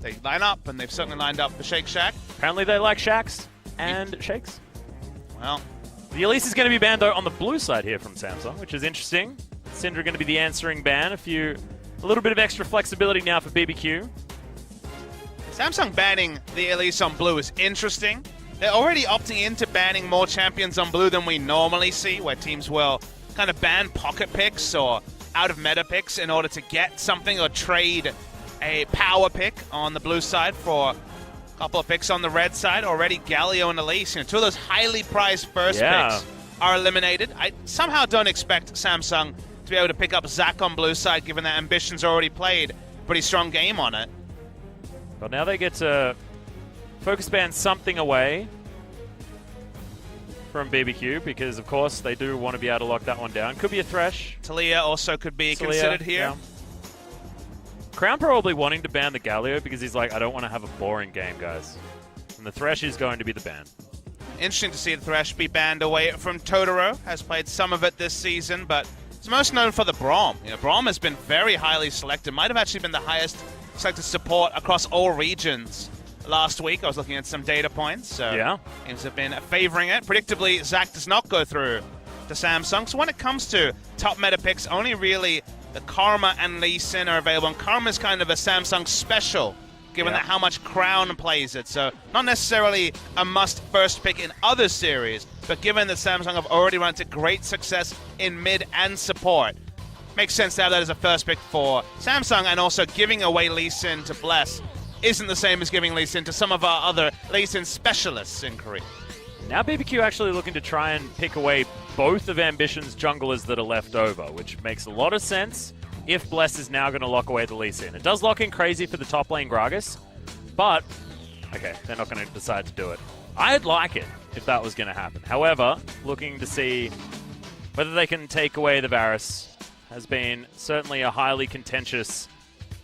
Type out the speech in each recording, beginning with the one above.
they line up, and they've certainly lined up for Shake Shack. Apparently they like shacks and shakes. Well, the Elise is going to be banned, though, on the blue side here from Samsung, which is interesting. Syndra going to be the answering ban. A little bit of extra flexibility now for BBQ. Samsung banning the Elise on blue is interesting. They're already opting into banning more champions on blue than we normally see, where teams will kind of ban pocket picks or out-of-meta picks in order to get something or trade a power pick on the blue side for a couple of picks on the red side. Already Galio and Elise, two of those highly prized first picks are eliminated. I somehow don't expect Samsung to be able to pick up Zac on blue side, given that Ambition's already played a pretty strong game on it. But now they get to focus ban something away from BBQ, because, of course, they do want to be able to lock that one down. Could be a Thresh. Talia also could be considered here. Yeah. Crown probably wanting to ban the Galio because he's like, I don't want to have a boring game, guys. And the Thresh is going to be the ban. Interesting to see the Thresh be banned away from Totoro. Has played some of it this season, but it's most known for the Braum. Braum has been very highly selected. Might have actually been the highest selected support across all regions last week. I was looking at some data points. So teams have been favoring it. Predictably, Zac does not go through to Samsung. So when it comes to top meta picks, only really the Karma and Lee Sin are available. And Karma's kind of a Samsung special, given that how much Crown plays it. So not necessarily a must first pick in other series, but given that Samsung have already run into great success in mid and support, makes sense to have that as a first pick for Samsung. And also giving away Lee Sin to Bless isn't the same as giving Lee Sin to some of our other Lee Sin specialists in Korea. Now BBQ actually looking to try and pick away both of Ambition's junglers that are left over, which makes a lot of sense if Bless is now going to lock away the Lee Sin. It does lock in crazy for the top lane Gragas, but, okay, they're not going to decide to do it. I'd like it if that was going to happen. However, looking to see whether they can take away the Varus has been certainly a highly contentious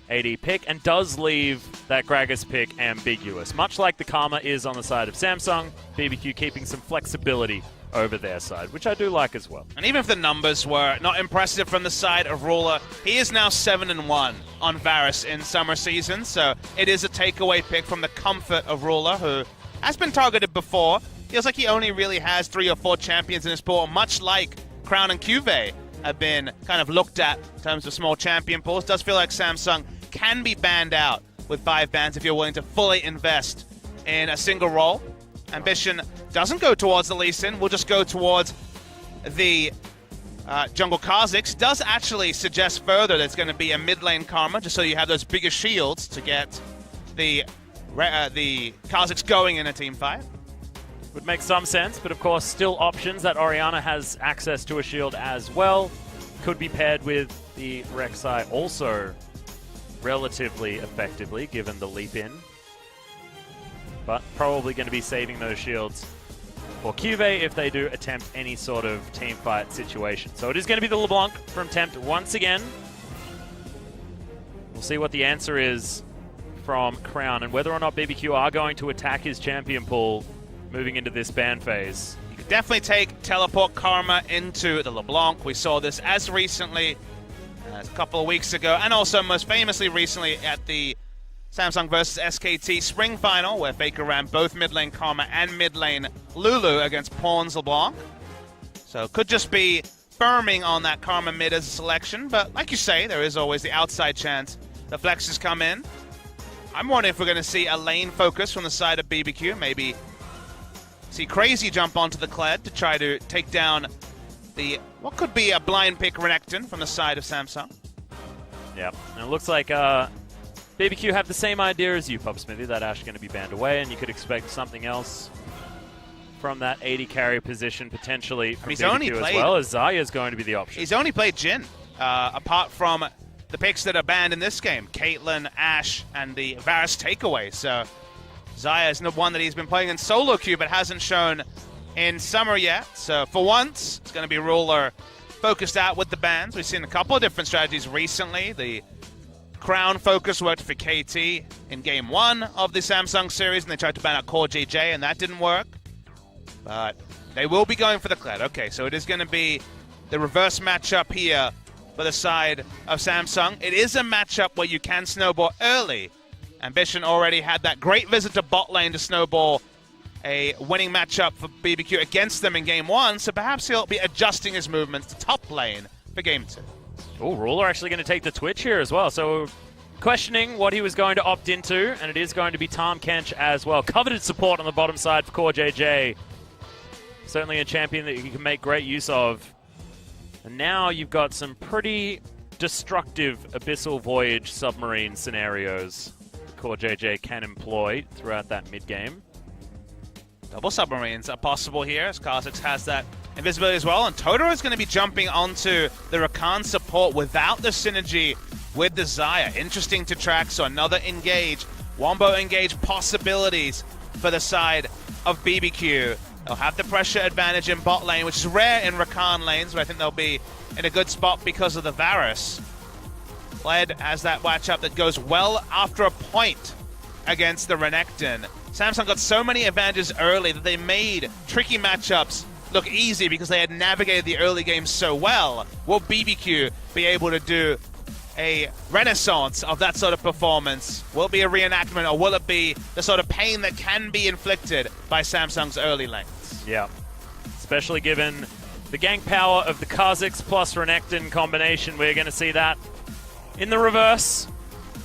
AD pick, and does leave that Gragas pick ambiguous. Much like the Karma is on the side of Samsung, BBQ keeping some flexibility over their side, which I do like as well. And even if the numbers were not impressive from the side of Ruler, he is now 7-1 on Varus in summer season, so it is a takeaway pick from the comfort of Ruler, who has been targeted before. Feels like he only really has 3 or 4 champions in his pool, much like Crown and Cuvée have been kind of looked at in terms of small champion pools. Does feel like Samsung can be banned out with 5 bans if you're willing to fully invest in a single role. Ambition doesn't go towards the Lee Sin, will just go towards the jungle Kha'Zix. Does actually suggest further that it's going to be a mid lane Karma, just so you have those bigger shields to get the Kha'Zix going in a team fight. Would make some sense, but of course still options. That Orianna has access to a shield as well. Could be paired with the Rek'Sai also relatively effectively, given the leap in. But probably going to be saving those shields for Cuvée if they do attempt any sort of team fight situation. So it is going to be the LeBlanc from Tempt once again. We'll see what the answer is from Crown, and whether or not BBQ are going to attack his champion pool moving into this ban phase. You could definitely teleport Karma into the LeBlanc. We saw this as recently as a couple of weeks ago, and also most famously recently at the Samsung versus SKT Spring Final, where Faker ran both mid lane Karma and mid lane Lulu against Pawns LeBlanc. So it could just be firming on that Karma mid as a selection, but like you say, there is always the outside chance the flexes come in. I'm wondering if we're going to see a lane focus from the side of BBQ, maybe see Crazy jump onto the Kled to try to take down the, what could be a blind pick Renekton from the side of Samsung. Yeah, and it looks like BBQ have the same idea as you, PubSmithy, that Ashe going to be banned away, and you could expect something else from that 80 carry position potentially from BBQ as well, as Xayah's going to be the option. He's only played Jhin, apart from the picks that are banned in this game, Caitlyn, Ashe, and the Varus takeaway. So Xayah is the one that he's been playing in solo queue, but hasn't shown in summer yet. So for once, it's going to be Ruler focused out with the bans. We've seen a couple of different strategies recently. The Crown focus worked for KT in Game 1 of the Samsung series, and they tried to ban out Core JJ, and that didn't work. But they will be going for the Kled. Okay, so it is going to be the reverse matchup here for the side of Samsung. It is a matchup where you can snowball early Ambition already had that great visit to bot lane to snowball a winning matchup for BBQ against them in Game 1, so perhaps he'll be adjusting his movements to top lane for Game 2. Oh, Ruler actually going to take the Twitch here as well, so questioning what he was going to opt into, and it is going to be Tom Kench as well. Coveted support on the bottom side for Core JJ. Certainly a champion that you can make great use of. And now you've got some pretty destructive Abyssal Voyage submarine scenarios Core JJ can employ throughout that mid-game. Double submarines are possible here, as Kha'Zix has that invisibility as well, and Totoro is going to be jumping onto the Rakan support without the synergy with the Xayah. Interesting to track, so another engage. Wombo engage possibilities for the side of BBQ. They'll have the pressure advantage in bot lane, which is rare in Rakan lanes, but I think they'll be in a good spot because of the Varus. Led as that matchup that goes well after a point against the Renekton. Samsung got so many advantages early that they made tricky matchups look easy because they had navigated the early game so well. Will BBQ be able to do a renaissance of that sort of performance? Will it be a reenactment, or will it be the sort of pain that can be inflicted by Samsung's early lanes? Yeah, especially given the gank power of the Kha'Zix plus Renekton combination. We're going to see that in the reverse.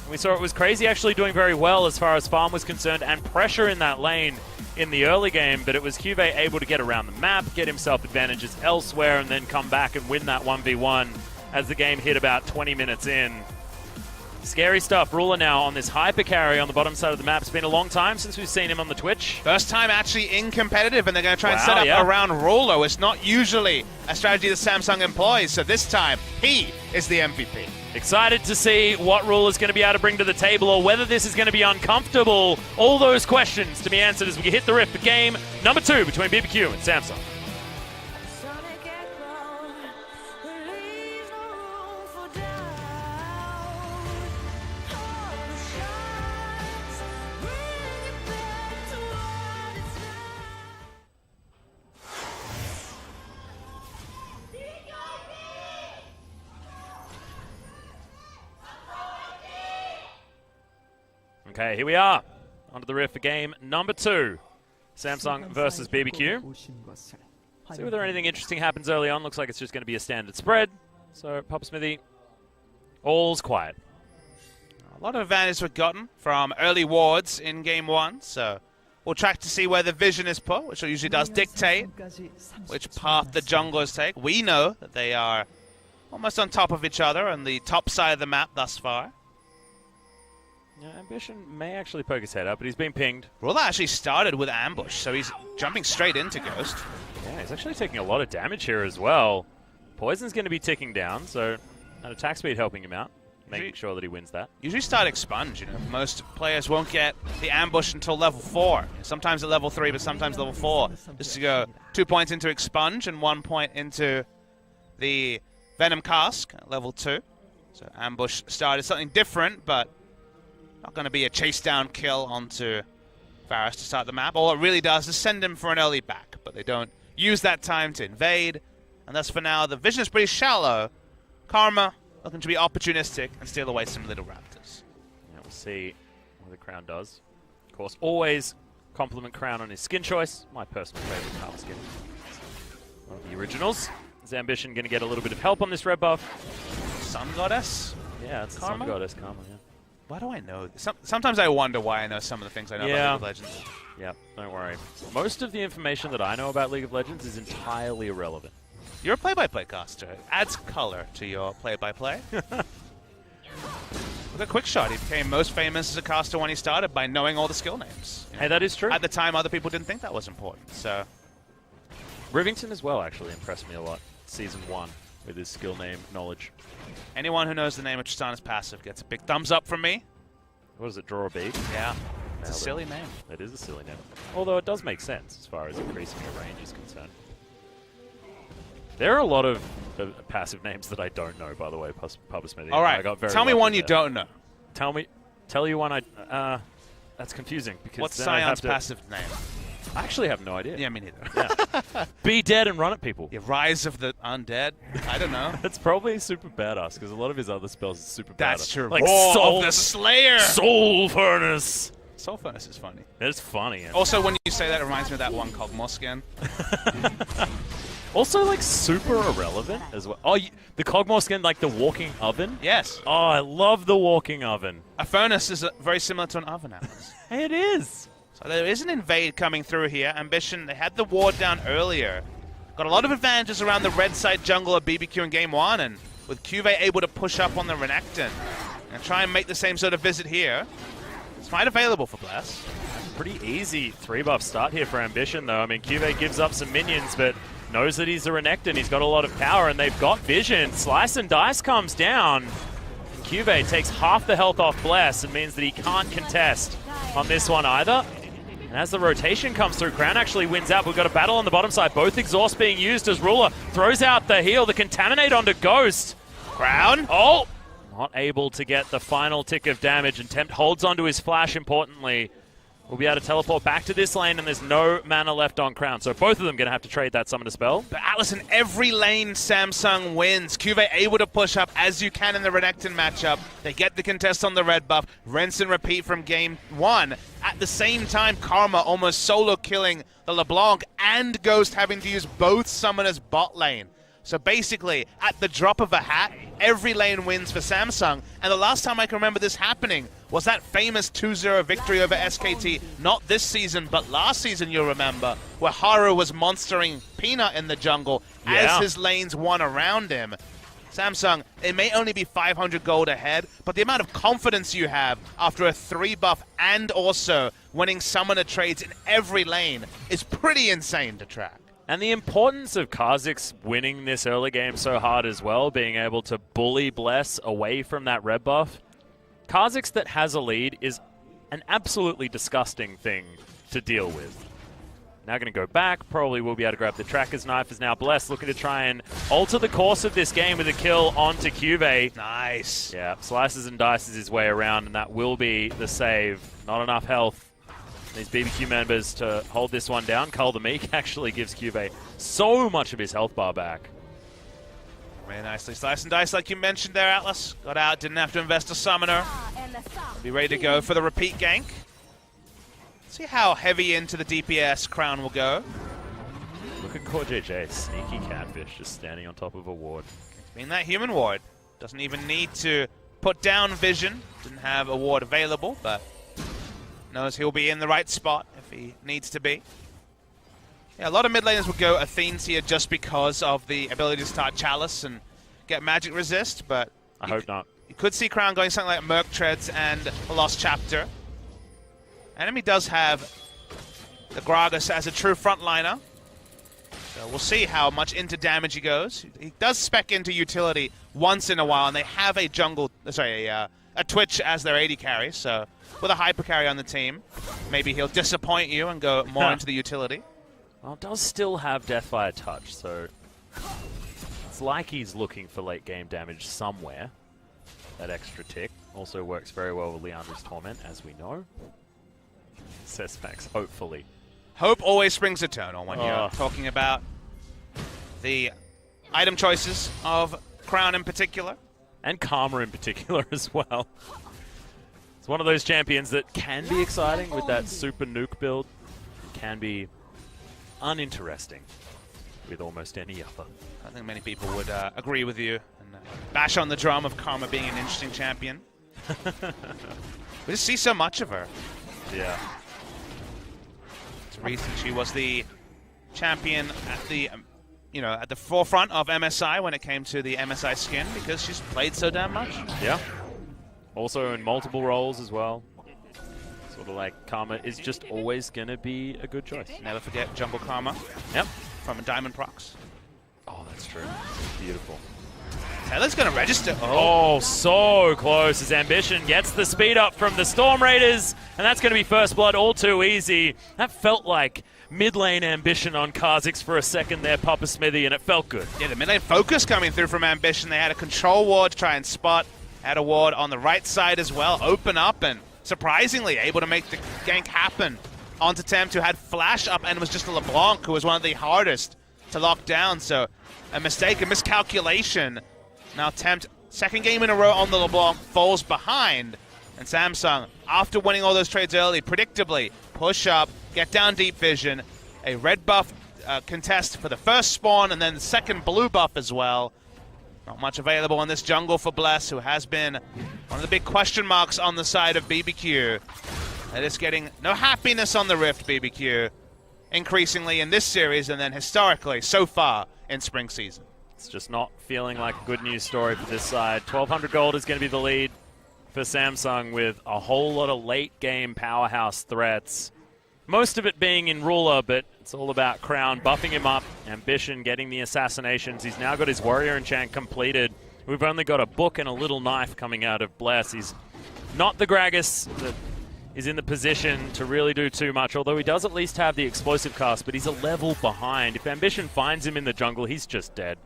We saw it was Crazy actually doing very well as far as farm was concerned and pressure in that lane in the early game, but it was Juve able to get around the map, get himself advantages elsewhere, and then come back and win that 1v1 as the game hit about 20 minutes in. Scary stuff. Ruler now on this hyper carry on the bottom side of the map. It's been a long time since we've seen him on the Twitch. First time actually in competitive, and they're going to try and set up around Ruler. It's not usually a strategy that Samsung employs, so this time he is the MVP. Excited to see what Ruler's going to be able to bring to the table, or whether this is going to be uncomfortable. All those questions to be answered as we hit the rift for game number 2 between BBQ and Samsung. Okay, here we are. Onto the rift for game number 2. Samsung versus BBQ. See whether anything interesting happens early on. Looks like it's just going to be a standard spread. So, Papa Smithy, all's quiet. A lot of advantage we've gotten from early wards in game 1, so we'll track to see where the vision is put, which usually does dictate which path the junglers take. We know that they are almost on top of each other on the top side of the map thus far. Yeah, Ambition may actually poke his head up, but he's been pinged. Ruler actually started with ambush, so he's jumping straight into Ghost. Yeah, he's actually taking a lot of damage here as well. Poison's going to be ticking down, so an attack speed helping him out, making sure that he wins that. Usually start Expunge, you know. Most players won't get the ambush until level 4. Sometimes at level 3, but sometimes level 4. Just to go 2 points into Expunge and 1 point into the Venom Cask at level 2. So ambush start is something different, but not going to be a chase down kill onto Varus to start the map. All it really does is send him for an early back, but they don't use that time to invade. And thus for now, the vision is pretty shallow. Karma looking to be opportunistic and steal away some little raptors. Yeah, we'll see what the Crown does. Of course, always compliment Crown on his skin choice. My personal favorite Karma skin. One of the originals. Is Ambition going to get a little bit of help on this red buff? Sun Goddess? Yeah, it's Karma? Sun Goddess Karma, yeah. Why do I know? Sometimes I wonder why I know some of the things I know about League of Legends. Yeah, don't worry. Most of the information that I know about League of Legends is entirely irrelevant. You're a play-by-play caster. It adds color to your play-by-play. Look at Quickshot. He became most famous as a caster when he started by knowing all the skill names. Hey, that is true. At the time, other people didn't think that was important. So, Rivington as well actually impressed me a lot. Season 1 with his skill name knowledge. Anyone who knows the name of Tristana's passive gets a big thumbs up from me. What is it, Draw a Bead? Yeah. It's a silly name. It is a silly name. Although it does make sense as far as increasing your range is concerned. There are a lot of passive names that I don't know, by the way, Papa Smithy. All right, tell me one you don't know. Tell you one I... that's confusing. Because what's Sion's passive name? I actually have no idea. Yeah, me neither. Yeah. Be dead and run at people. Yeah, Rise of the Undead. I don't know. That's probably super badass because a lot of his other spells are super badass. That's true. Like Soul of the Slayer. Soul Furnace. Soul Furnace is funny. It's funny. Yeah. Also, when you say that, it reminds me of that one called Moscan. Also, like, super irrelevant as well. Oh, the Cogmore skin, like the walking oven? Yes. Oh, I love the walking oven. A furnace is very similar to an oven, Atlas. It is. So there is an invade coming through here. Ambition, they had the ward down earlier. Got a lot of advantages around the red side jungle of BBQ in game 1, and with Cuvée able to push up on the Renekton and try and make the same sort of visit here. Smite available for Bless. Pretty easy 3-buff start here for Ambition, though. I mean, Cuvée gives up some minions, but knows that he's a Renekton. He's got a lot of power, and they've got vision. Slice and Dice comes down. And Cuvée takes half the health off Bless and means that he can't contest on this one either. And as the rotation comes through, Crown actually wins out. We've got a battle on the bottom side. Both exhausts being used as Ruler throws out the heal, the Contaminate onto Ghost. Crown. Oh! Not able to get the final tick of damage, and Tempt holds onto his flash, importantly. We'll be able to teleport back to this lane, and there's no mana left on Crown. So both of them going to have to trade that Summoner Spell. But Atlas, in every lane, Samsung wins. Cuvée able to push up as you can in the Renekton matchup. They get the contest on the red buff. Rinse and repeat from game 1. At the same time, Karma almost solo killing the LeBlanc and Ghost having to use both Summoners bot lane. So basically, at the drop of a hat, every lane wins for Samsung. And the last time I can remember this happening was that famous 2-0 victory over SKT, not this season, but last season, you'll remember, where Haru was monstering Peanut in the jungle as his lanes won around him. Samsung, it may only be 500 gold ahead, but the amount of confidence you have after a 3-buff and also winning Summoner trades in every lane is pretty insane to track. And the importance of Kha'Zix winning this early game so hard as well, being able to bully Bless away from that red buff. Kha'Zix that has a lead is an absolutely disgusting thing to deal with. Now going to go back, probably will be able to grab the Tracker's Knife as now Bless looking to try and alter the course of this game with a kill onto Cuvée. Nice. Yeah, slices and dices his way around, and that will be the save. Not enough health. These BBQ members to hold this one down. Cull the Meek actually gives Cuvée so much of his health bar back. Very nicely. Slice and dice like you mentioned there, Atlas. Got out, didn't have to invest a summoner. Be ready to go for the repeat gank. See how heavy into the DPS Crown will go. Look at Core JJ, sneaky catfish, just standing on top of a ward. Being that human ward. Doesn't even need to put down vision. Didn't have a ward available, but knows he'll be in the right spot if he needs to be. Yeah, a lot of mid laners will go Athenes here just because of the ability to start Chalice and get magic resist, but I hope not. You could see Crown going something like Merc Treads and a Lost Chapter. Enemy does have the Gragas as a true frontliner, so we'll see how much into damage he goes. He does spec into utility once in a while, and they have a jungle, sorry, a Twitch as their AD carry, so with a hyper carry on the team, maybe he'll disappoint you and go more into the utility. Well, it does still have Deathfire Touch, so it's like he's looking for late game damage somewhere. That extra tick also works very well with Leandra's Torment, as we know. Says Max, hopefully. Hope always springs eternal when you're talking about the item choices of Crown in particular. And Karma in particular as well. It's one of those champions that can be exciting with that super nuke build. Can be uninteresting with almost any other. I think many people would agree with you and bash on the drum of Karma being an interesting champion. We just see so much of her. Yeah. It's the reason she was the champion at the, at the forefront of MSI when it came to the MSI skin, because she's played so damn much. Yeah. Also in multiple roles as well. Sort of like Karma is just always going to be a good choice. Never forget Jungle Karma. Yep. From a Diamond Prox. Oh, that's true. Beautiful. Taylor's going to register. Oh, so close as Ambition gets the speed up from the Storm Raiders, and that's going to be first blood all too easy. That felt like mid lane Ambition on Kha'Zix for a second there, Papa Smithy, and it felt good. Yeah, the mid lane focus coming through from Ambition. They had a control ward to try and spot. Had a ward on the right side as well. Open up and surprisingly able to make the gank happen onto Tempt, who had flash up, and it was just a LeBlanc, who was one of the hardest to lock down. So a mistake, a miscalculation. Now Tempt, second game in a row on the LeBlanc, falls behind. And Samsung, after winning all those trades early, predictably push up, get down deep vision, a red buff contest for the first spawn, and then the second blue buff as well. Not much available in this jungle for Bless, who has been one of the big question marks on the side of BBQ. That is getting no happiness on the Rift, BBQ, increasingly in this series and then historically so far in spring season. It's just not feeling like a good news story for this side. 1,200 gold is going to be the lead for Samsung, with a whole lot of late-game powerhouse threats. Most of it being in Ruler, but it's all about Crown buffing him up, Ambition getting the assassinations. He's now got his Warrior Enchant completed. We've only got a book and a little knife coming out of Bless. He's not the Gragas that is in the position to really do too much, although he does at least have the explosive cast, but he's a level behind. If Ambition finds him in the jungle, he's just dead.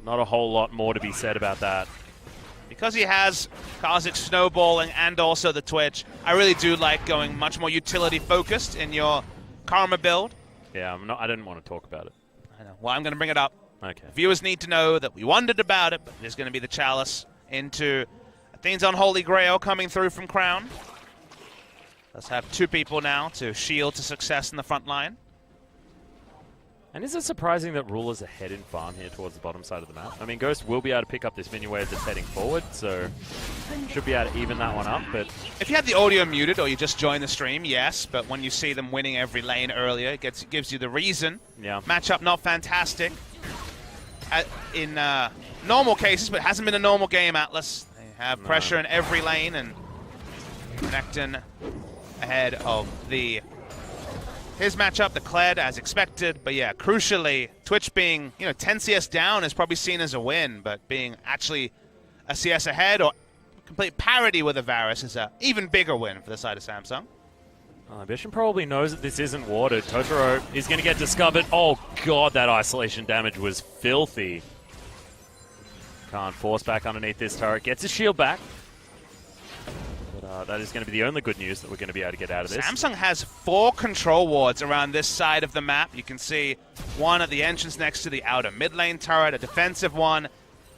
Not a whole lot more to be said about that. Because he has Kazik snowballing and also the Twitch, I really do like going much more utility-focused in your Karma build. Yeah, I didn't want to talk about it. I know. Well, I'm going to bring it up. Okay. Viewers need to know that we wondered about it, but there's going to be the Chalice into Athene's Unholy Grail coming through from Crown. Let's have two people now to shield to success in the front line. And is it surprising that Ruler's ahead in farm here towards the bottom side of the map? I mean, Ghost will be able to pick up this mini wave that's heading forward, so should be able to even that one up. But if you had the audio muted or you just joined the stream, yes, but when you see them winning every lane earlier, it gives you the reason. Yeah. Matchup not fantastic in normal cases, but it hasn't been a normal game, Atlas. They have pressure in every lane, and Renekton ahead of his matchup, the Kled, as expected. But yeah, crucially, Twitch being 10 CS down is probably seen as a win, but being actually a CS ahead or complete parity with a Varus is an even bigger win for the side of Samsung. Ambition probably knows that this isn't watered. Totoro is going to get discovered. Oh god, that isolation damage was filthy. Can't force back underneath this turret. Gets his shield back. But that is going to be the only good news that we're going to be able to get out of this. Samsung has 4 control wards around this side of the map. You can see one at the entrance next to the outer mid lane turret, a defensive one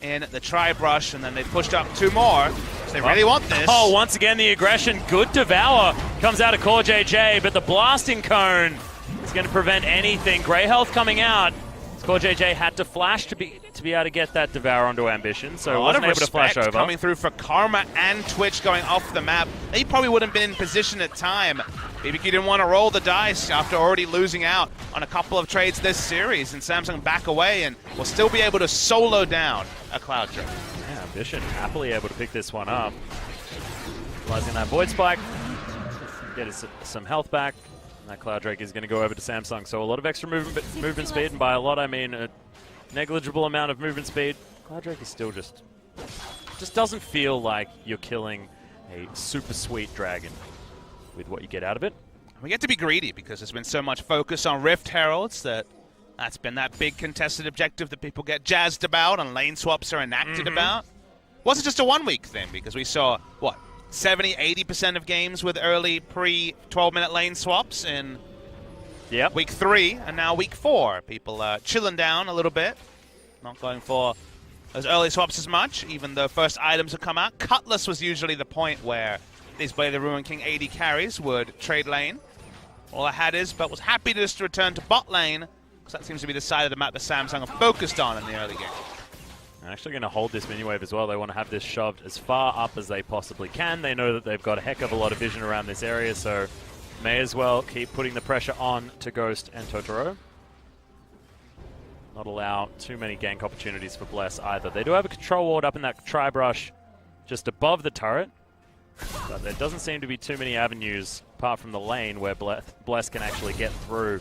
in the tri-brush, and then they pushed up 2 more. So they really want this. Oh, once again, the aggression. Good Devour comes out of Core JJ, but the blasting cone is going to prevent anything. Grey Health coming out. Core JJ had to flash to be able to get that Devour onto Ambition, so wasn't able to flash over. Coming through for Karma and Twitch going off the map. They probably wouldn't have been in position at time. BBQ didn't want to roll the dice after already losing out on a couple of trades this series, and Samsung back away and will still be able to solo down a Cloud Drake. Yeah, Ambition happily able to pick this one up. Utilizing that Void Spike, get us some health back. And that Cloud Drake is going to go over to Samsung, so a lot of extra movement speed, and by a lot I mean a negligible amount of movement speed. Cloud Drake is still just doesn't feel like you're killing a super sweet dragon with what you get out of it. We get to be greedy because there's been so much focus on Rift Heralds that's been that big contested objective that people get jazzed about and lane swaps are enacted about. Wasn't just a 1-week thing, because we saw, what, 70-80% of games with early pre-12-minute lane swaps in week 3, and now week 4. People chilling down a little bit, not going for those early swaps as much, even though first items have come out. Cutlass was usually the point where these Blade of the Ruin King AD carries would trade lane. All I had is, but was happy to just return to bot lane, because that seems to be the side of the map that Samsung are focused on in the early game. They're actually going to hold this mini wave as well. They want to have this shoved as far up as they possibly can. They know that they've got a heck of a lot of vision around this area, so may as well keep putting the pressure on to Ghost and Totoro. Not allow too many gank opportunities for Bless either. They do have a control ward up in that tri-brush just above the turret, but there doesn't seem to be too many avenues apart from the lane where Bless can actually get through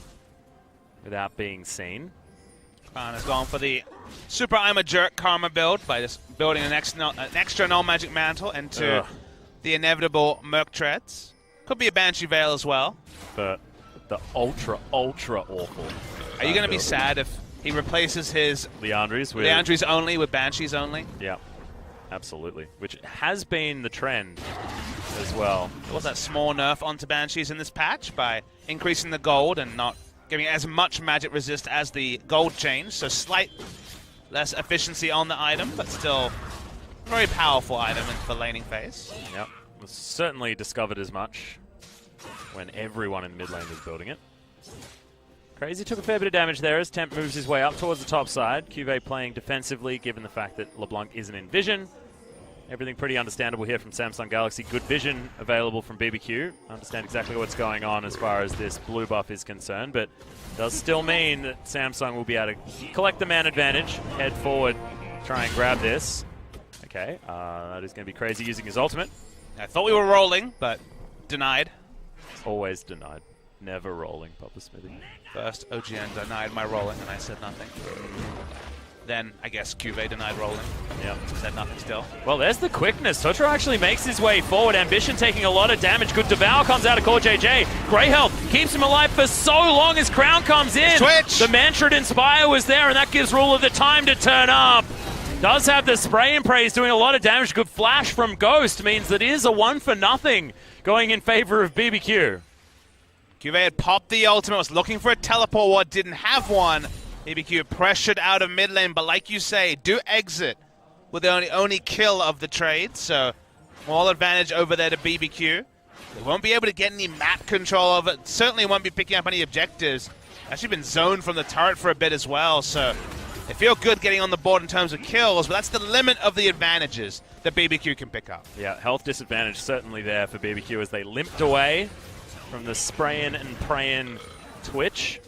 without being seen. Crown has gone for the Super I'm a Jerk Karma build by just building an extra Null Magic Mantle into the inevitable Merc Treads. Could be a Banshee Veil as well. But the ultra awful. Are you going to be sad if he replaces his Liandry's only with Banshees only? Yeah, absolutely. Which has been the trend as as well. There was that small nerf onto Banshees in this patch by increasing the gold and not giving it as much magic resist as the gold change, so slight less efficiency on the item, but still a very powerful item in the laning phase. Yep, was certainly discovered as much when everyone in mid lane was building it. Crazy took a fair bit of damage there as Temp moves his way up towards the top side. Cuvée playing defensively given the fact that LeBlanc isn't in vision. Everything pretty understandable here from Samsung Galaxy. Good vision available from BBQ. Understand exactly what's going on as far as this blue buff is concerned, but does still mean that Samsung will be able to collect the man advantage, head forward, try and grab this. Okay, that is going to be Crazy using his ultimate. I thought we were rolling, but denied. Always denied. Never rolling, Papa Smithy. First, OGN denied my rolling, and I said nothing. Then, I guess, Cuvée denied rolling. Yep. Said nothing still. Well, there's the quickness. Totoro actually makes his way forward. Ambition taking a lot of damage. Good Devour comes out of Core JJ. Grey Health keeps him alive for so long as Crown comes in. Switch! The Mantra Inspire was there, and that gives Ruler the time to turn up. Does have the spray and praise doing a lot of damage. Good flash from Ghost means that it is a 1-for-0 going in favor of BBQ. Cuvée had popped the ultimate, was looking for a teleport ward, didn't have one. BBQ pressured out of mid lane, but like you say, do exit with the only kill of the trade, so small advantage over there to BBQ. They won't be able to get any map control of it, certainly won't be picking up any objectives. Actually been zoned from the turret for a bit as well, so they feel good getting on the board in terms of kills, but that's the limit of the advantages that BBQ can pick up. Yeah, health disadvantage certainly there for BBQ as they limped away from the sprayin' and prayin' Twitch.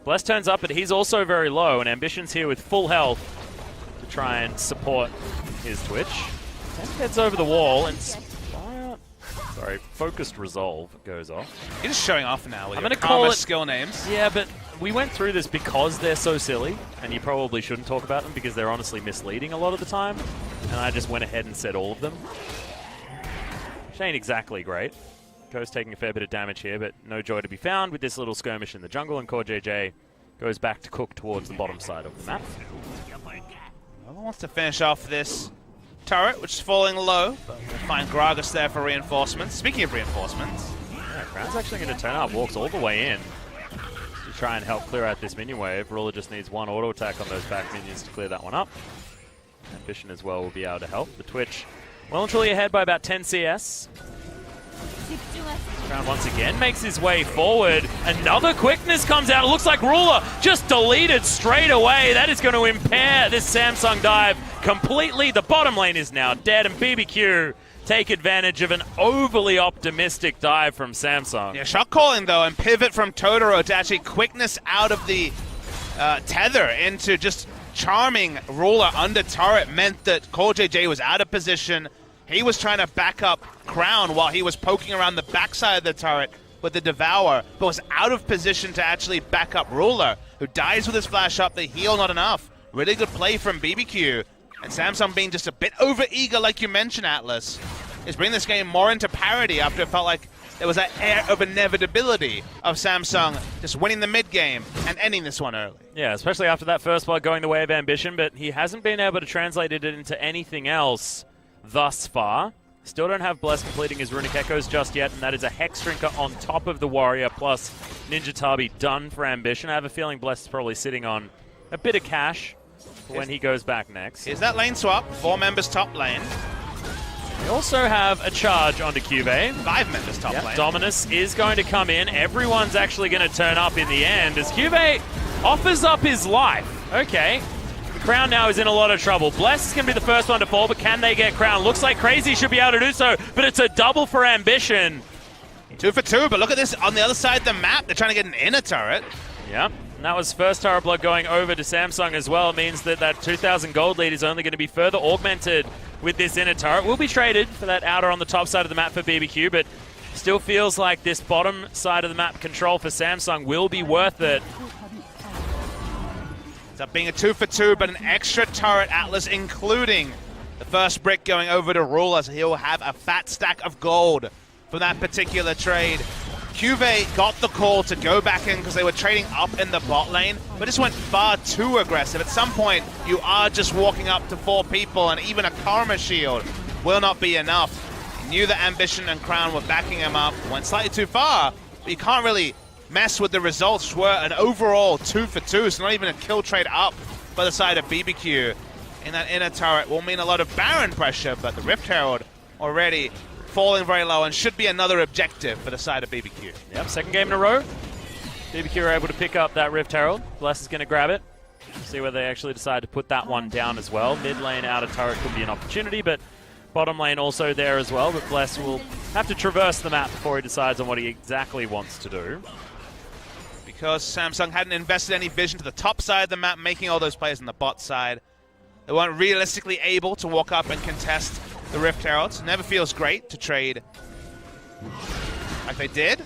Bless turns up, but he's also very low, and Ambition's here with full health to try and support his Twitch. Temp heads over the wall, and Focused Resolve goes off. You're just showing off now with I'm your gonna call Karma it skill names. Yeah, but we went through this because they're so silly, and you probably shouldn't talk about them because they're honestly misleading a lot of the time, and I just went ahead and said all of them. Which ain't exactly great. Ghost taking a fair bit of damage here, but no joy to be found with this little skirmish in the jungle, and Core JJ goes back to cook towards the bottom side of the map. Well, wants to finish off this turret, which is falling low, but we'll find Gragas there for reinforcements. Speaking of reinforcements, yeah, Crown's actually going to turn up, walks all the way in to try and help clear out this minion wave. Ruler just needs one auto attack on those back minions to clear that one up. Ambition as well will be able to help. The Twitch well and truly ahead by about 10 CS. Crown once again makes his way forward. Another quickness comes out. It looks like Ruler just deleted straight away. That is going to impair this Samsung dive completely. The bottom lane is now dead, and BBQ take advantage of an overly optimistic dive from Samsung. Yeah, shot calling though, and pivot from Totoro to actually quickness out of the tether into just charming Ruler under turret meant that Core JJ was out of position. He was trying to back up Crown while he was poking around the backside of the turret with the Devour, but was out of position to actually back up Ruler, who dies with his flash up, the heal not enough. Really good play from BBQ, and Samsung being just a bit over-eager like you mentioned, Atlas, is bringing this game more into parity after it felt like there was that air of inevitability of Samsung just winning the mid-game and ending this one early. Yeah, especially after that first blood going the way of Ambition, but he hasn't been able to translate it into anything else thus far. Still don't have Bless completing his Runic Echoes just yet, and that is a Hex Drinker on top of the Warrior plus Ninja Tabi done for Ambition. I have a feeling Bless is probably sitting on a bit of cash when he goes back next. Is that lane swap? 4 members top lane. We also have a charge onto Cuvée. 5 members top lane. Dominus is going to come in. Everyone's actually going to turn up in the end as Cuvée offers up his life. Okay. Crown now is in a lot of trouble. Bless is going to be the first one to fall, but can they get Crown? Looks like Crazy should be able to do so, but it's a double for Ambition. 2 for 2, but look at this on the other side of the map. They're trying to get an inner turret. Yep, and that was first turret blood going over to Samsung as well. It means that that 2,000 gold lead is only going to be further augmented with this inner turret. Will be traded for that outer on the top side of the map for BBQ, but still feels like this bottom side of the map control for Samsung will be worth it. Ends up being a 2 for 2, but an extra turret, Atlas, including the first brick going over to Ruler, so he'll have a fat stack of gold from that particular trade. Cuvée got the call to go back in because they were trading up in the bot lane, but just went far too aggressive. At some point, you are just walking up to 4 people, and even a Karma shield will not be enough. Knew that Ambition and Crown were backing him up. Went slightly too far, but you can't really mess with the results. Were an overall 2 for 2, so not even a kill trade up by the side of BBQ. In that inner turret will mean a lot of Baron pressure, but the Rift Herald already falling very low and should be another objective for the side of BBQ. Yep, second game in a row. BBQ are able to pick up that Rift Herald. Bless is going to grab it. See whether they actually decide to put that one down as well. Mid lane outer turret could be an opportunity, but bottom lane also there as well. But Bless will have to traverse the map before he decides on what he exactly wants to do. Because Samsung hadn't invested any vision to the top side of the map, making all those players on the bot side. They weren't realistically able to walk up and contest the Rift Heralds. Never feels great to trade like they did.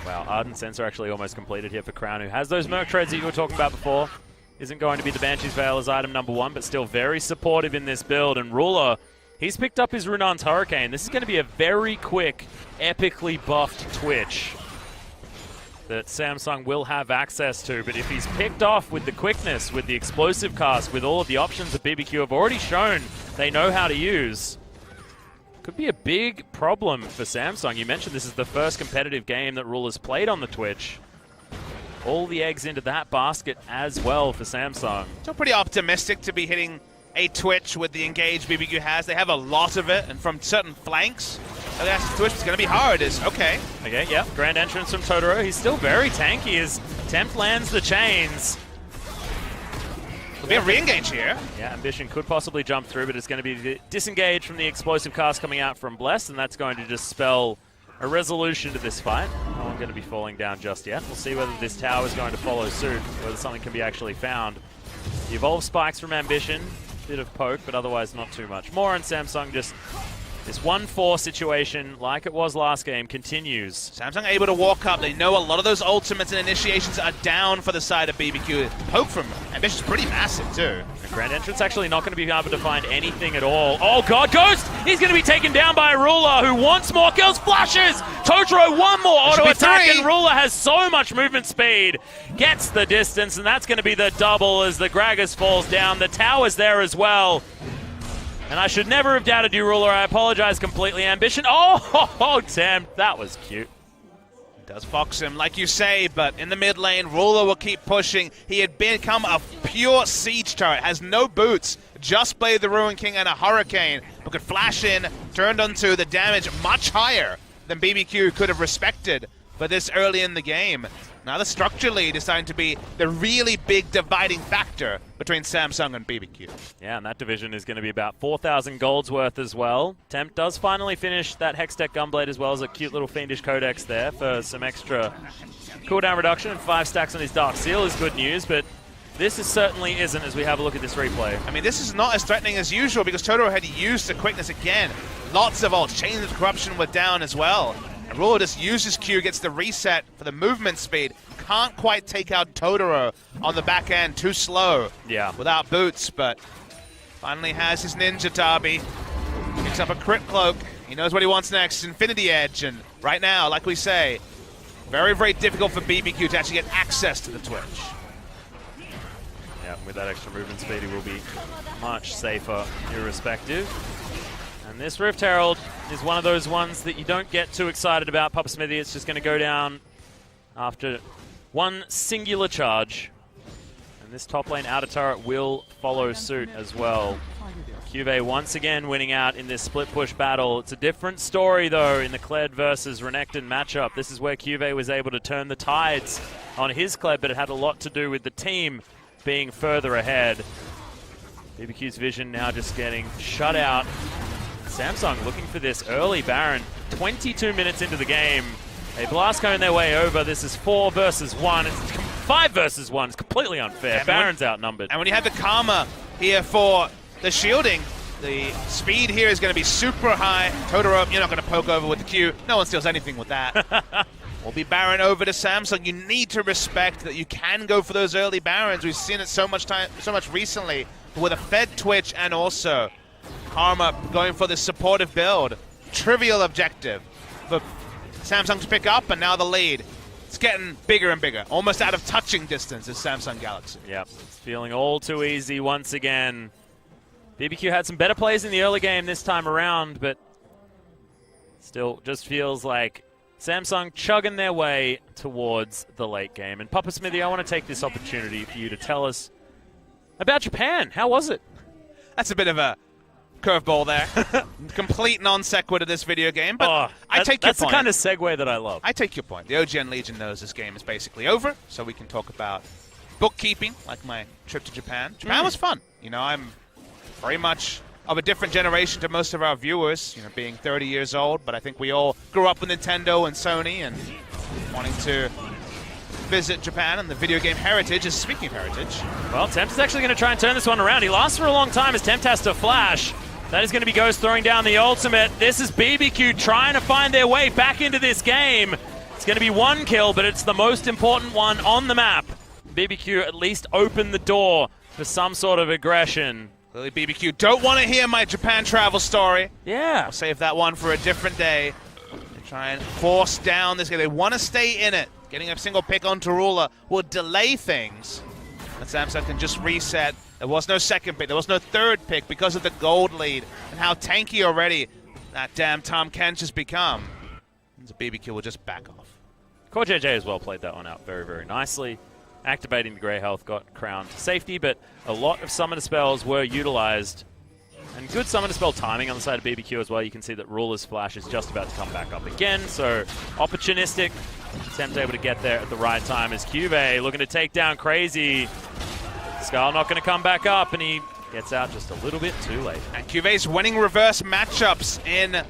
Wow, Ardent Sensor actually almost completed here for Crown, who has those Merc trades that you were talking about before. Isn't going to be the Banshee's Veil as item number 1, but still very supportive in this build. And Ruler, he's picked up his Runan's Hurricane. This is going to be a very quick, epically buffed Twitch that Samsung will have access to. But if he's picked off with the quickness, with the explosive cast, with all of the options that BBQ have already shown they know how to use, could be a big problem for Samsung. You mentioned this is the first competitive game that Ruler's played on the Twitch. All the eggs into that basket as well for Samsung. Still pretty optimistic to be hitting a Twitch with the engage BBQ has. They have a lot of it, and from certain flanks, that's Twitch is going to be hard. Okay, yeah. Grand entrance from Totoro. He's still very tanky as Tempt lands the chains. There'll be a re-engage here. Yeah, Ambition could possibly jump through, but it's going to be disengaged from the explosive cast coming out from Bless, and that's going to just spell a resolution to this fight. No one going to be falling down just yet. We'll see whether this tower is going to follow suit, whether something can be actually found. The evolved spikes from Ambition, bit of poke, but otherwise not too much. More on Samsung, just this 1-4 situation, like it was last game, continues. Samsung able to walk up. They know a lot of those ultimates and initiations are down for the side of BBQ. Poke from Ambition's pretty massive, too. The Grand Entrance actually not going to be able to find anything at all. Oh, God, Ghost! He's going to be taken down by Ruler, who wants more kills. Flashes! Totoro, one more auto attack, and Ruler has so much movement speed. Gets the distance, and that's going to be the double as the Gragas falls down. The tower's there as well. And I should never have doubted you, Ruler. I apologize completely. Ambition. Oh, Tempt. That was cute. Does box him, like you say, but in the mid lane, Ruler will keep pushing. He had become a pure siege turret, has no boots, just played the Ruin King and a Hurricane, but could flash in, turned onto the damage much higher than BBQ could have respected for this early in the game. Now the structure lead is starting to be the really big dividing factor between Samsung and BBQ. Yeah, and that division is going to be about 4,000 gold's worth as well. Tempt does finally finish that Hextech Gunblade as well as a cute little Fiendish Codex there for some extra cooldown reduction, and 5 stacks on his Dark Seal is good news, but this certainly isn't as we have a look at this replay. I mean, this is not as threatening as usual because Totoro had used the quickness again. Lots of ults. Chains of Corruption were down as well. And Ruler just uses Q, gets the reset for the movement speed. Can't quite take out Totoro on the back end. Too slow. Yeah. Without boots, but finally has his Ninja Tabi. Picks up a Crypt Cloak. He knows what he wants next. Infinity Edge. And right now, like we say, very, very difficult for BBQ to actually get access to the Twitch. Yeah, with that extra movement speed, he will be much safer irrespective. And this Rift Herald is one of those ones that you don't get too excited about. Papa Smithy, it's just going to go down after one singular charge. And this top lane outer turret will follow suit as well. Cuvée once again winning out in this split push battle. It's a different story though in the Kled versus Renekton matchup. This is where Cuvée was able to turn the tides on his Kled, but it had a lot to do with the team being further ahead. BBQ's vision now just getting shut out. Samsung looking for this early Baron. 22 minutes into the game. They blast cone their way over. This is 4 versus 1. It's 5 versus 1. It's completely unfair. And Baron's outnumbered. And when you have the Karma here for the shielding, the speed here is going to be super high. Totoro, you're not going to poke over with the Q. No one steals anything with that. Will be Baron over to Samsung. You need to respect that you can go for those early Barons. We've seen it so much recently with a fed Twitch and also Karma going for this supportive build. Trivial objective for Samsung to pick up, and now the lead. It's getting bigger and bigger. Almost out of touching distance is Samsung Galaxy. Yep, it's feeling all too easy once again. BBQ had some better plays in the early game this time around, but Still just feels like Samsung chugging their way towards the late game. And Papa Smithy, I want to take this opportunity for you to tell us about Japan. How was it? That's a bit of a curveball there. Complete non sequitur this video game, but I take your point. That's the kind of segue that I love. I take your point. The OGN Legion knows this game is basically over, so we can talk about bookkeeping, like my trip to Japan. Japan was fun. You know, I'm very much of a different generation to most of our viewers, you know, being 30 years old, but I think we all grew up with Nintendo and Sony and wanting to visit Japan, and the video game heritage is speaking of heritage. Well, Tempt is actually going to try and turn this one around. He lasts for a long time as Tempt has to flash. That is going to be Ghost throwing down the ultimate. This is BBQ trying to find their way back into this game. It's going to be one kill, but it's the most important one on the map. BBQ at least opened the door for some sort of aggression. Clearly BBQ don't want to hear my Japan travel story. Yeah. I'll save that one for a different day. They try and force down this game. They want to stay in it. Getting a single pick on Tarula will delay things. And Samsung can just reset. There was no second pick. There was no third pick because of the gold lead and how tanky already that damn Tom Kench has become. And the BBQ will just back off. Core JJ as well played that one out very, very nicely. Activating the Grey Health got crowned to safety, but a lot of summoner spells were utilized. And good summoner spell timing on the side of BBQ as well. You can see that Ruler's Flash is just about to come back up again, so opportunistic. Tempt able to get there at the right time as Cuvee looking to take down Crazy. Skull not going to come back up, and he gets out just a little bit too late. And Cuvee's winning reverse matchups in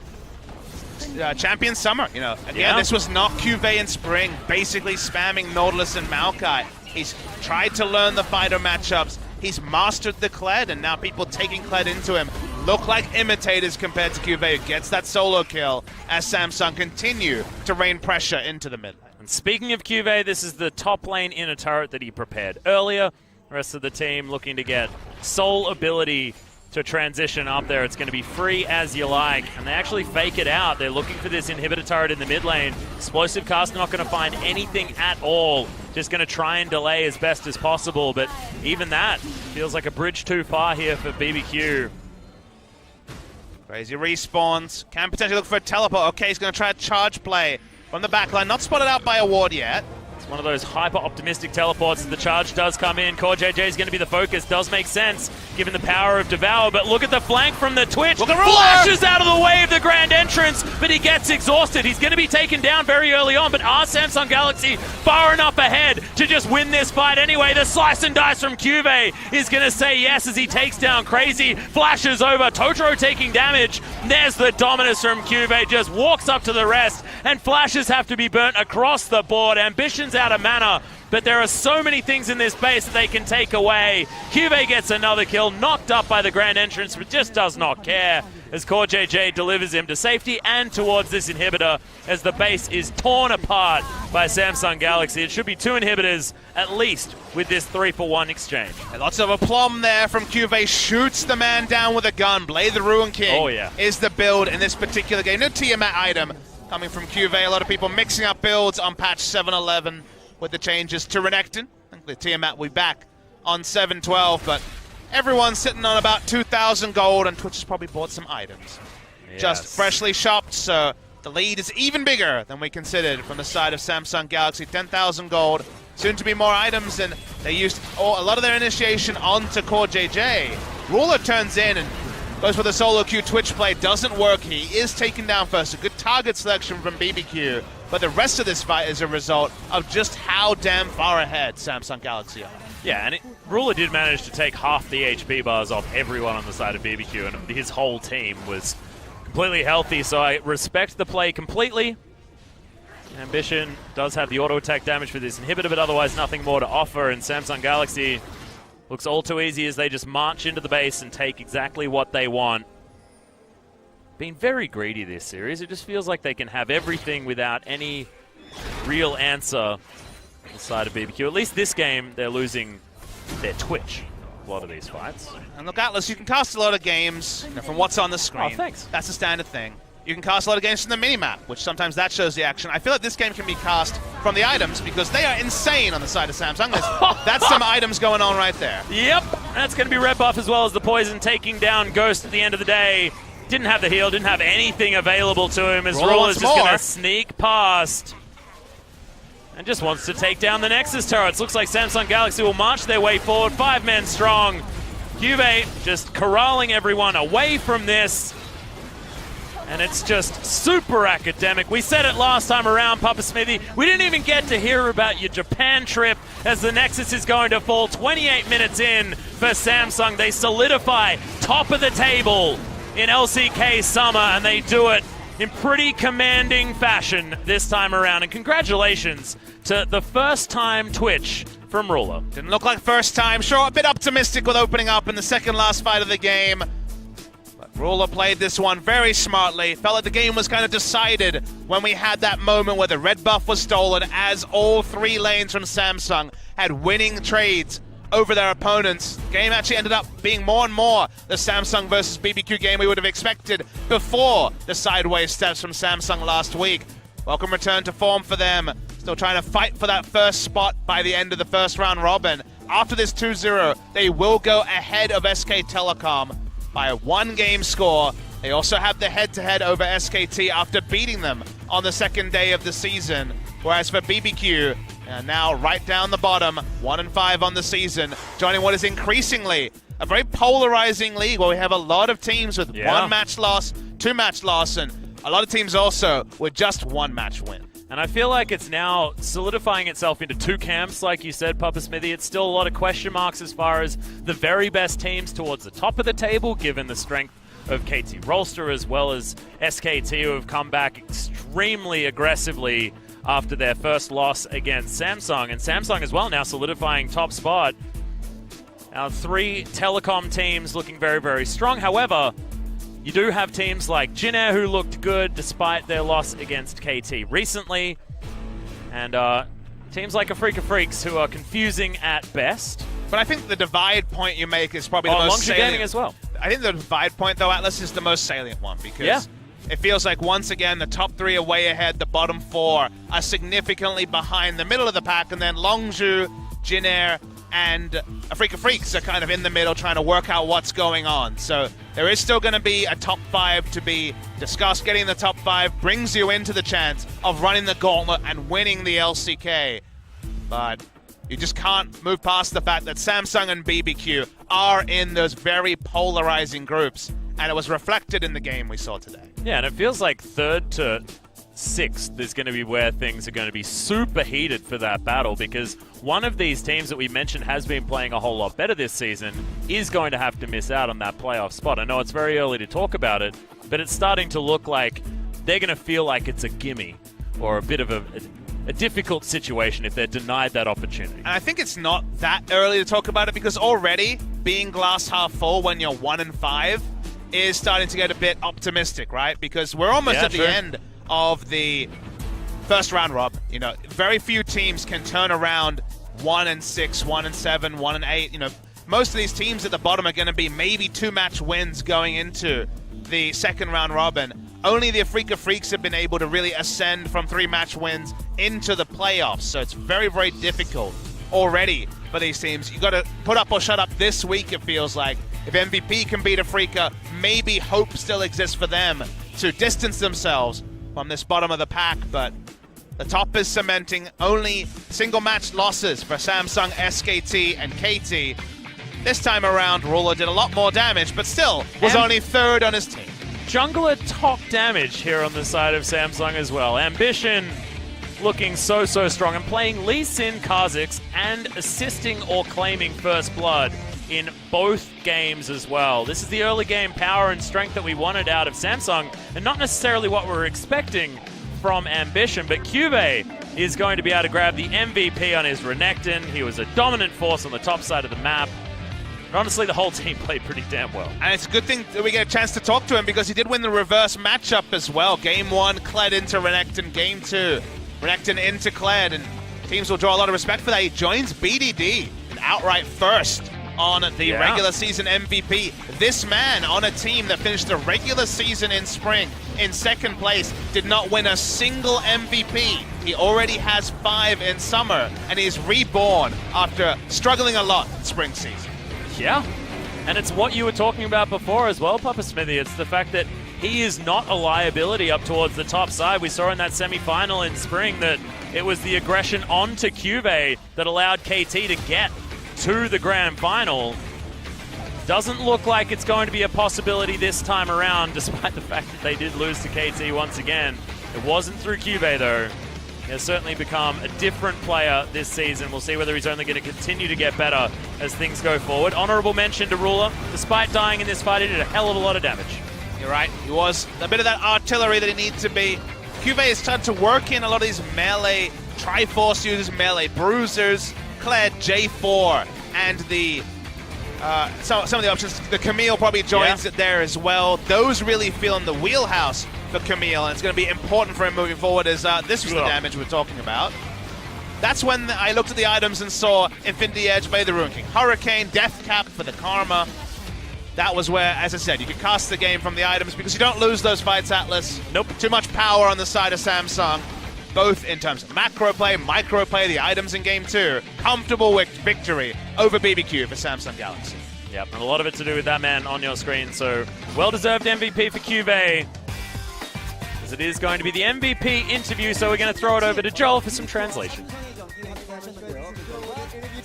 Champion Summer. You know, again, this was not Cuvee in Spring, basically spamming Nautilus and Maokai. He's tried to learn the fighter matchups. He's mastered the Kled, and now people taking Kled into him look like imitators compared to Cuvee, who gets that solo kill as Samsung continue to rain pressure into the mid lane. And speaking of Cuvee, this is the top lane inner turret that he prepared earlier. The rest of the team looking to get soul ability to transition up there. It's going to be free as you like, and they actually fake it out. They're looking for this inhibitor turret in the mid lane. Explosive Cast not going to find anything at all. Just going to try and delay as best as possible, but even that feels like a bridge too far here for BBQ. Crazy respawns. Can potentially look for a teleport. Okay, he's going to try a charge play from the backline. Not spotted out by a ward yet. It's one of those hyper-optimistic teleports as the charge does come in. Core JJ is going to be the focus. Does make sense, given the power of Devour. But look at the flank from the Twitch. Flashes out of the way of the grand entrance, but he gets exhausted. He's going to be taken down very early on, but are Samsung Galaxy far enough ahead to just win this fight anyway? The slice and dice from Cuvee is going to say yes as he takes down Crazy. Flashes over. Totoro taking damage. There's the Dominus from Cuvee. Just walks up to the rest, and flashes have to be burnt across the board. Ambition's out of mana, but there are so many things in this base that they can take away. Cuvee gets another kill, knocked up by the grand entrance, but just does not care as Core JJ delivers him to safety and towards this inhibitor as the base is torn apart by Samsung Galaxy. It should be 2 inhibitors at least with this 3-for-1 exchange. And lots of aplomb there from Cuvee. Shoots the man down with a gun. Blade the Ruin King is the build in this particular game. No Tiamat item coming from Cuvee. A lot of people mixing up builds on patch 7.11 with the changes to Renekton. I think the Tiamat will be back on 7.12, but everyone's sitting on about 2,000 gold, and Twitch has probably bought some items. Just freshly shopped, so the lead is even bigger than we considered from the side of Samsung Galaxy. 10,000 gold, soon to be more items, and they used a lot of their initiation onto Core JJ. Ruler turns in and goes for the solo queue. Twitch play doesn't work. He is taken down first. A good target selection from BBQ, but the rest of this fight is a result of just how damn far ahead Samsung Galaxy are. Yeah, and Ruler did manage to take half the HP bars off everyone on the side of BBQ, and his whole team was completely healthy, so I respect the play completely. Ambition does have the auto attack damage for this inhibitor, but otherwise nothing more to offer, and Samsung Galaxy looks all too easy as they just march into the base and take exactly what they want. Been very greedy this series. It just feels like they can have everything without any real answer on the side of BBQ. At least this game, they're losing their Twitch a lot of these fights. And look, Atlas, you can cast a lot of games from what's on the screen. Oh, thanks. That's a standard thing. You can cast a lot of games from the minimap, which sometimes that shows the action. I feel like this game can be cast from the items because they are insane on the side of Samsung. That's some items going on right there. Yep, that's going to be red buff as well as the poison taking down Ghost at the end of the day. Didn't have the heal, didn't have anything available to him as Ruler Ruler's wants just going more. to sneak past. And just wants to take down the Nexus turrets. Looks like Samsung Galaxy will march their way forward, 5 men strong. Cuvee just corralling everyone away from this. And it's just super academic. We said it last time around, Papa Smithy. We didn't even get to hear about your Japan trip as the Nexus is going to fall 28 minutes in for Samsung. They solidify top of the table in LCK Summer, and they do it in pretty commanding fashion this time around. And congratulations to the first time Twitch from Ruler. Didn't look like first time. Sure, a bit optimistic with opening up in the second last fight of the game. But Ruler played this one very smartly. Felt like the game was kind of decided when we had that moment where the red buff was stolen as all 3 lanes from Samsung had winning trades over their opponents. The game actually ended up being more and more the Samsung versus BBQ game we would have expected before the sideways steps from Samsung last week. Welcome return to form for them. Still trying to fight for that first spot by the end of the first round robin. After this 2-0, they will go ahead of SK Telecom by a 1-game score. They also have the head-to-head over SKT after beating them on the second day of the season. Whereas for BBQ, now right down the bottom, 1-5 on the season, joining what is increasingly a very polarizing league where we have a lot of teams with 1-match loss, 2-match loss, and a lot of teams also with just 1-match win. And I feel like it's now solidifying itself into 2 camps, like you said, Papa Smithy. It's still a lot of question marks as far as the very best teams towards the top of the table, given the strength of KT Rolster as well as SKT, who have come back extremely aggressively after their first loss against Samsung. And Samsung as well now solidifying top spot. Now 3 telecom teams looking very, very strong. However, you do have teams like Jin Air who looked good despite their loss against KT recently. And teams like Afrika Freaks who are confusing at best. But I think the divide point you make is probably the most salient. Gaming as well. I think the divide point, though, Atlas, is the most salient one because it feels like, once again, the top 3 are way ahead, the bottom 4 are significantly behind the middle of the pack, and then Longzhu, Jin Air, and Afrika Freaks are kind of in the middle trying to work out what's going on. So there is still going to be a top 5 to be discussed. Getting the top 5 brings you into the chance of running the gauntlet and winning the LCK. But you just can't move past the fact that Samsung and BBQ are in those very polarizing groups, and it was reflected in the game we saw today. Yeah, and it feels like 3rd to 6th is going to be where things are going to be super heated for that battle, because one of these teams that we mentioned has been playing a whole lot better this season is going to have to miss out on that playoff spot. I know it's very early to talk about it, but it's starting to look like they're going to feel like it's a gimme or a bit of a difficult situation if they're denied that opportunity. And I think it's not that early to talk about it because already being glass half full when you're 1-5 is starting to get a bit optimistic, right? Because we're almost at the end of the first round, Rob. You know, very few teams can turn around 1-6, 1-7, 1-8. You know, most of these teams at the bottom are going to be maybe 2-match wins going into the second round robin. Only the Afrika Freaks have been able to really ascend from 3-match wins into the playoffs. So it's very, very difficult already for these teams. You got to put up or shut up this week, it feels like. If MVP can beat Afrika, maybe hope still exists for them to distance themselves from this bottom of the pack. But the top is cementing. Only single-match losses for Samsung, SKT, and KT. This time around, Ruler did a lot more damage, but still was only 3rd on his team. Jungler top damage here on the side of Samsung as well. Ambition looking so strong and playing Lee Sin Kha'Zix and assisting or claiming first blood in both games as well. This is the early game power and strength that we wanted out of Samsung and not necessarily what we were expecting from Ambition, but Cuvee is going to be able to grab the MVP on his Renekton. He was a dominant force on the top side of the map. And honestly, the whole team played pretty damn well. And it's a good thing that we get a chance to talk to him because he did win the reverse matchup as well. Game 1, Kled into Renekton. Game 2, Renekton into Kled. And teams will draw a lot of respect for that. He joins BDD and outright first on the regular season MVP. This man on a team that finished the regular season in spring in 2nd place did not win a single MVP. He already has 5 in summer, and he's reborn after struggling a lot in spring season. Yeah, and it's what you were talking about before as well, Papa Smithy. It's the fact that he is not a liability up towards the top side. We saw in that semi-final in spring that it was the aggression onto Cuvée that allowed KT to get to the grand final. Doesn't look like it's going to be a possibility this time around, despite the fact that they did lose to KT once again. It wasn't through Cuvée, though. He has certainly become a different player this season. We'll see whether he's only going to continue to get better as things go forward. Honorable mention to Ruler. Despite dying in this fight, he did a hell of a lot of damage. You're right. He was a bit of that artillery that he needs to be. Cuvée has started to work in a lot of these melee Triforce users, melee bruisers, Kled, J4, and the some of the options. The Camille probably joins it there as well. Those really feel in the wheelhouse for Camille, and it's going to be important for him moving forward as this was the damage we're talking about. That's when I looked at the items and saw Infinity Edge by the Ruin King. Hurricane, Death Cap for the Karma. That was where, as I said, you could cast the game from the items because you don't lose those fights, Atlas. Nope. Too much power on the side of Samsung, both in terms of macro play, micro play, the items in game 2. Comfortable victory over BBQ for Samsung Galaxy. Yep, and a lot of it to do with that man on your screen. So, well-deserved MVP for Cuvée. As it is going to be the MVP interview, so we're going to throw it over to Joel for some translation.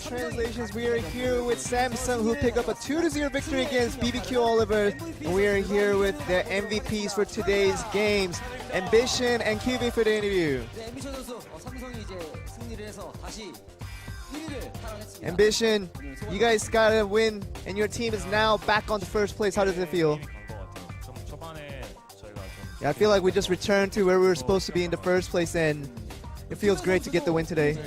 Translations, we are here with Samsung, who picked up a 2-0 victory against BBQ Oliver, and we are here with the MVPs for today's games, Ambition and Cuvée for the interview. Ambition, you guys got a win, and your team is now back on the first place. How does it feel? Yeah, I feel like we just returned to where we were supposed to be in the first place, and it feels great to get the win today.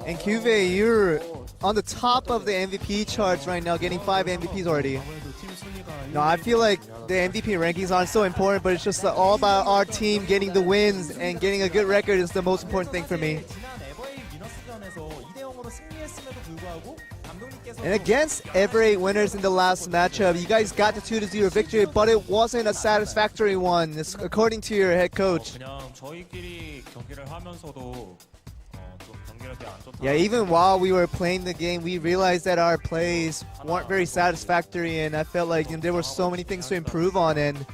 And Cuvée, you're on the top of the MVP charts right now, getting 5 MVPs already. No, I feel like the MVP rankings aren't so important, but it's just all about our team getting the wins, and getting a good record is the most important thing for me. And against Ever8 winners in the last matchup, you guys got the 2-0 victory, but it wasn't a satisfactory one, according to your head coach. Yeah, even while we were playing the game, we realized that our plays weren't very satisfactory, and I felt like there were so many things to improve on, and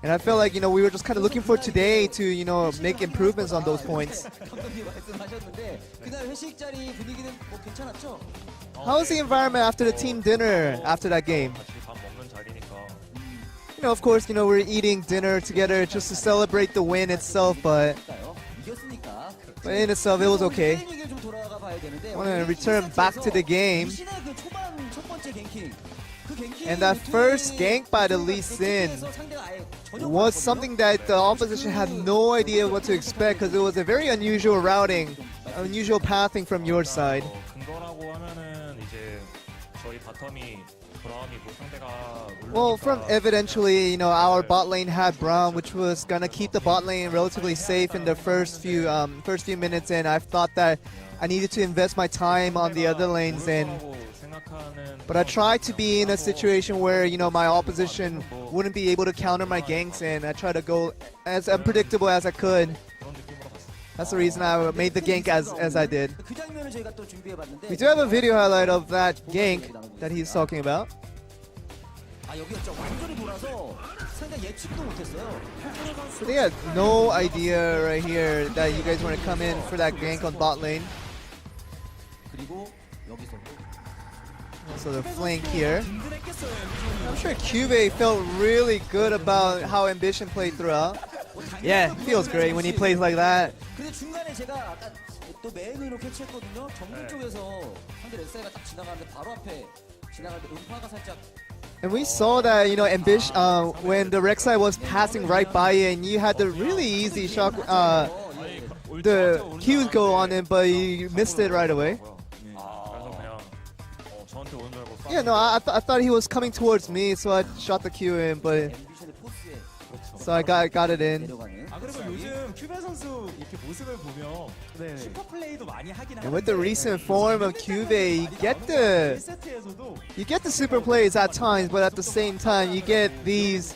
I felt like we were just kind of looking for today to make improvements on those points. How was the environment after the team dinner after that game? Of course, we're eating dinner together just to celebrate the win itself, but in itself, it was okay. I want to return back to the game. And that first gank by the Lee Sin was something that the opposition had no idea what to expect, because it was a very unusual routing, unusual pathing from your side. Well, eventually, our bot lane had Braum, which was gonna keep the bot lane relatively safe in the first few minutes, and I thought that I needed to invest my time on the other lanes, but I tried to be in a situation where my opposition wouldn't be able to counter my ganks, and I tried to go as unpredictable as I could. That's the reason I made the gank as I did. We do have a video highlight of that gank that he's talking about. So they had no idea right here that you guys want to come in for that gank on bot lane. So the flank here. I'm sure Cuvée felt really good about how Ambition played throughout. Yeah, it feels great when he plays like that. And we saw that, Ambition, when the Rek'Sai was passing right by you, and you had the really easy shock, the Q go on him, but you missed it right away. Yeah, no, I thought he was coming towards me, so I shot the Q in, but so I got it in. And with the recent form of Cuvée, you get the super plays at times, but at the same time you get these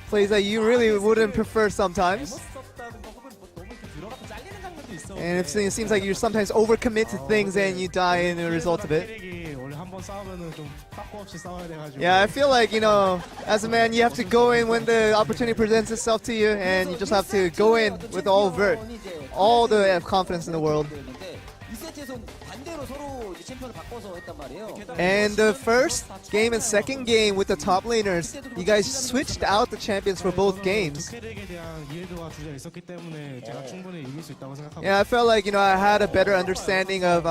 plays that you really wouldn't prefer sometimes. And it seems like you sometimes overcommit to things and you die in the result of it. Yeah, I feel like, as a man, you have to go in when the opportunity presents itself to you, and you just have to go in with all the confidence in the world. And the first game and second game with the top laners, you guys switched out the champions for both games. Yeah, I felt like, I had a better understanding of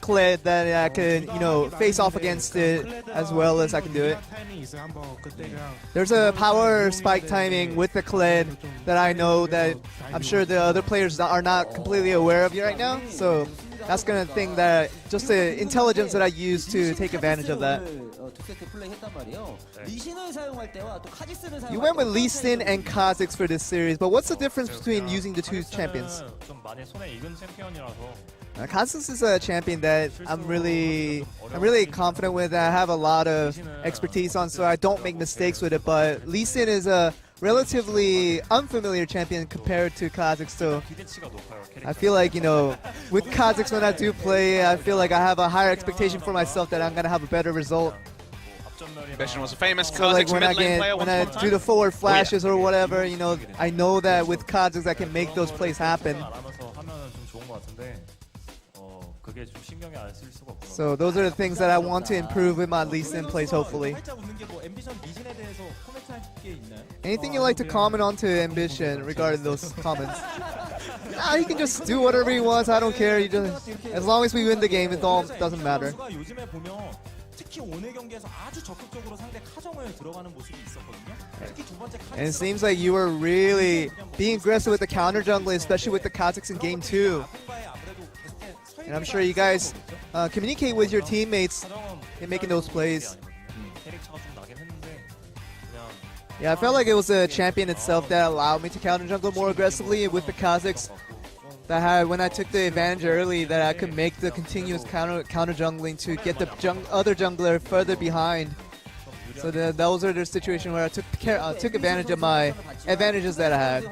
Kled that I could, face off against it as well as I can do it. There's a power spike timing with the Kled that I know that I'm sure the other players are not completely aware of right now. So that's gonna thing that just the intelligence that I use to take advantage of that. You went with Lee Sin and Kha'Zix for this series, but what's the difference between using the two champions? Kha'Zix is a champion that I'm really confident with. I have a lot of expertise on, so I don't make mistakes with it. But Lee Sin is a relatively unfamiliar champion compared to Kha'Zix, so I feel like, with Kha'Zix when I do play, I feel like I have a higher expectation for myself that I'm gonna have a better result. Ambition was a famous So like Kha'Zix when mid lane player. when I do the forward flashes or whatever, I know that with Kha'Zix I can make those plays happen. So those are the things that I want to improve with my Lee Sin plays, hopefully. Anything you like to comment on to Ambition regarding those comments? Nah, he can just do whatever he wants. I don't care. As long as we win the game, it all doesn't matter. And it seems like you were really being aggressive with the counter jungle, especially with the Kha'Zix in game 2. And I'm sure you guys communicate with your teammates in making those plays. Yeah, I felt like it was the champion itself that allowed me to counter jungle more aggressively with the Kha'Zix. When I took the advantage early, that I could make the continuous counter jungling to get the other jungler further behind. So those are the situations where I took advantage of my advantages that I had.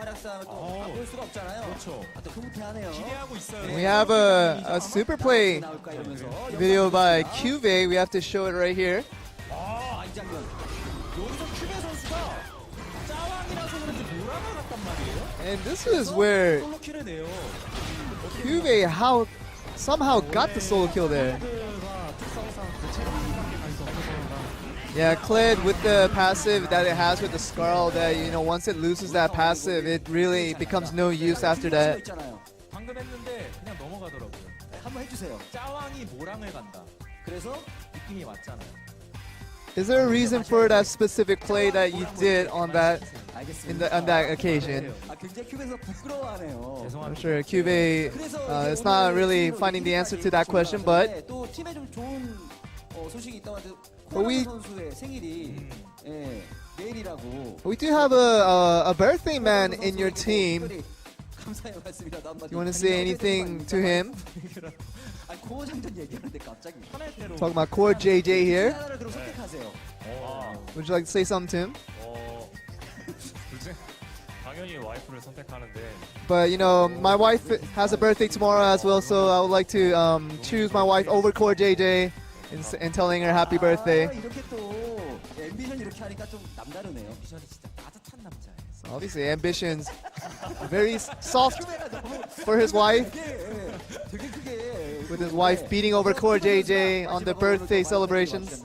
And we have a super play video by Cuvee. We have to show it right here. And this is where Cuvee somehow got the solo kill there. Yeah, Kled with the passive that it has with the Scarl, that once it loses that passive, it really becomes no use after that. Is there a reason for that specific play that you did on that occasion? I'm sure Cuvee is not really finding the answer to that question, but we do have a birthday man in your team. You want to say anything to him? Talking about Core JJ here. Would you like to say something to him? But my wife has a birthday tomorrow as well, so I would like to choose my wife over Core JJ and telling her happy birthday. Obviously, Ambition's very soft for his wife, with his wife beating over Core JJ on the birthday celebrations.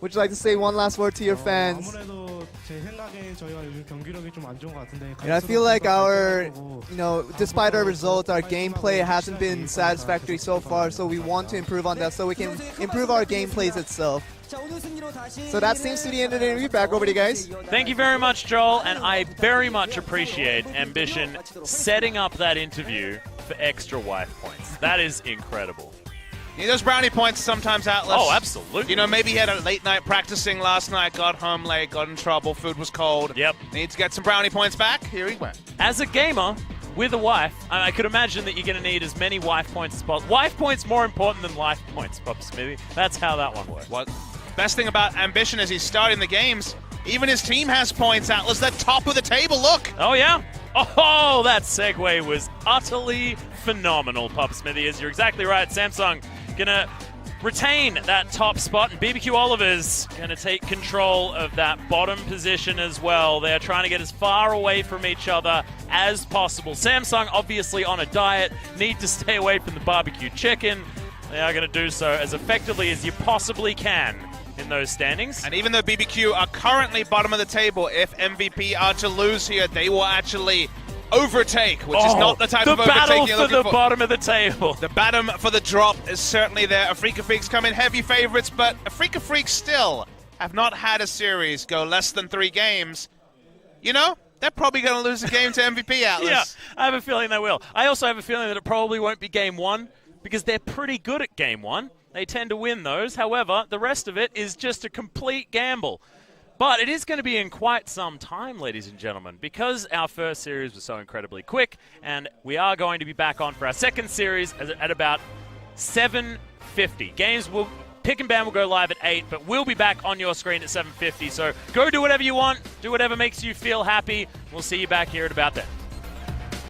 Would you like to say one last word to your fans? And I feel like despite our results, our gameplay hasn't been satisfactory so far, so we want to improve on that so we can improve our gameplays itself. So that seems to be the end of the interview. Back over to you guys. Thank you very much, Joel, and I very much appreciate Ambition setting up that interview for extra wife points. That is incredible. Need those brownie points sometimes, Atlas. Oh, absolutely. Maybe he had a late night practicing last night, got home late, got in trouble, food was cold. Yep. Needs to get some brownie points back. Here he went. As a gamer with a wife, I could imagine that you're going to need as many wife points as possible. Wife points more important than life points, Pop Smithy. That's how that one works. What? Best thing about Ambition is he's starting the games. Even his team has points, Atlas. They're top of the table, look. Oh, yeah? Oh, that segue was utterly phenomenal, Pop Smithy. You're exactly right. Samsung gonna retain that top spot, and BBQ Oliver's going to take control of that bottom position as well. They're trying to get as far away from each other as possible. Samsung, obviously on a diet, need to stay away from the barbecue chicken. They are going to do so as effectively as you possibly can in those standings. And even though BBQ are currently bottom of the table, if MVP are to lose here, they will actually overtake, which is not the type of overtaking you're looking for. The battle for the bottom of the table. The bottom for the drop is certainly there. Afrika Freaks come in heavy favorites, but Afrika Freaks still have not had a series go less than 3 games. You know, they're probably going to lose a game to MVP, Atlas. Yeah, I have a feeling they will. I also have a feeling that it probably won't be game 1 because they're pretty good at game 1. They tend to win those. However, the rest of it is just a complete gamble. But it is going to be in quite some time, ladies and gentlemen, because our first series was so incredibly quick, and we are going to be back on for our second series at about 7:50. Games will pick and ban will go live at 8, but we'll be back on your screen at 7:50. So go do whatever you want, do whatever makes you feel happy. We'll see you back here at about then.